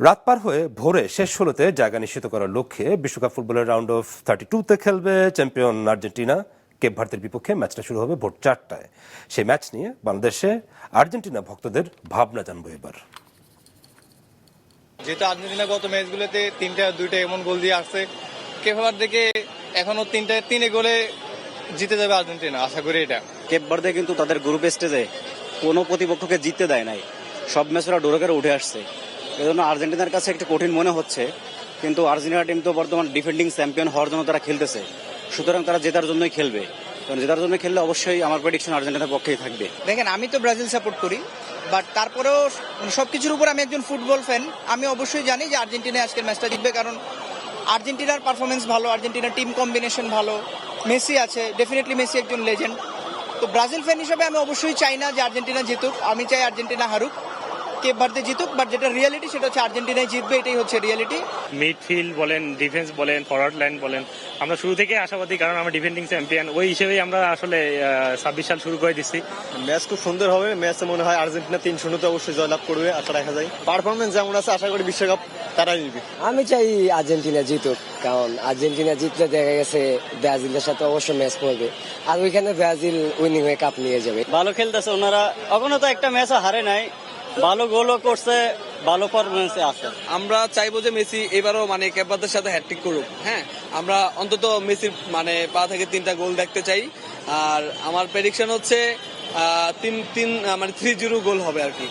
রাত পার হয়ে ভোরে শেষ 16-তে জায়গা নিশ্চিত করার লক্ষ্যে বিশ্বকাপ ফুটবলের রাউন্ড অফ 32-তে খেলবে চ্যাম্পিয়ন আর্জেন্টিনা। কেপ ভার্দের বিপক্ষে ম্যাচটা শুরু হবে ভোর 4টায়। সেই ম্যাচ নিয়ে বাংলাদেশে আর্জেন্টিনা ভক্তদের ভাবনা জানবো এবার। যেহেতু আর্জেন্টিনা গত ম্যাচগুলোতে 3-2 এমন গোল দিয়ে আসছে, কেপ ভার্দেকে এখনো 3 গোলে জিতে যাবে আর্জেন্টিনা, আশা করি এটা। কেপ ভার্দে কিন্তু তাদের গ্রুপ স্টেজে কোনো প্রতিপক্ষকে জিততে দেয় নাই, সব ম্যাচ ওরা ডোরে করে উঠে আসছে। এজন্য আর্জেন্টিনার কাছে একটু কঠিন মনে হচ্ছে, কিন্তু আর্জেন্টিনা টিম তো বর্তমান ডিফেন্ডিং চ্যাম্পিয়ন হওয়ার জন্য তারা খেলতেছে, সুতরাং তারা জেতার জন্যই খেলবে। কারণ জেতার জন্য খেললে অবশ্যই আমার প্রেডিকশন আর্জেন্টিনার পক্ষেই থাকবে। দেখেন, আমি তো ব্রাজিল সাপোর্ট করি, বাট তারপরেও সবকিছুর উপর আমি একজন ফুটবল ফ্যান। আমি অবশ্যই জানি যে আর্জেন্টিনা আজকের ম্যাচটা জিতবে, কারণ আর্জেন্টিনার পারফরমেন্স ভালো, আর্জেন্টিনার টিম কম্বিনেশন ভালো, মেসি আছে, ডেফিনেটলি মেসি একজন লেজেন্ড। তো ব্রাজিল ফ্যান হিসেবে আমি অবশ্যই চাই না যে আর্জেন্টিনা জিতুক, আমি চাই আর্জেন্টিনা হারুক, কেপ ভার্দে জিতুক। বাট যেটা রিয়ালিটি সেটা হচ্ছে আর্জেন্টিনাই জিতবে, এটাই হচ্ছে রিয়ালিটি। মিডফিল্ড বলেন, ডিফেন্স বলেন, ফরওয়ার্ড লাইন বলেন, আমরা শুরু থেকে আশাবাদী, কারণ আমরা ডিফেন্ডিং চ্যাম্পিয়ন। ওই হিসেবেই আমরা আসলে 26 সাল শুরু করে দিচ্ছি। ম্যাচ খুব সুন্দর হবে। ম্যাচে মনে হয় আর্জেন্টিনা 3-0-তে অবশ্যই জয়লাভ করবে, আশা রাখা যায়। পারফরমেন্স যেমন আছে, আশা করি বিশ্বকাপ তারাই নিবে। আমি চাই আর্জেন্টিনা জিতুক, কারণ আর্জেন্টিনা জিতলে দেখা গেছে ব্রাজিলের সাথে অবশ্যই ম্যাচ পড়বে, আর ওইখানে ব্রাজিল উইনিং হয়ে কাপ নিয়ে যাবে। ভালো খেলতেছে ওনারা, এখনো তো একটা ম্যাচও হারে নাই, ভালো গোলও করছে, ভালো পারফরমেন্সে আছে। আমরা চাইবো যে মেসি এবারও কেপ ভার্দের সাথে হ্যাটট্রিক করুক। হ্যাঁ, আমরা অন্তত মেসির পা থেকে 3টা গোল দেখতে চাই। আর আমার প্রেডিকশন হচ্ছে 3-0 গোল হবে আর কি।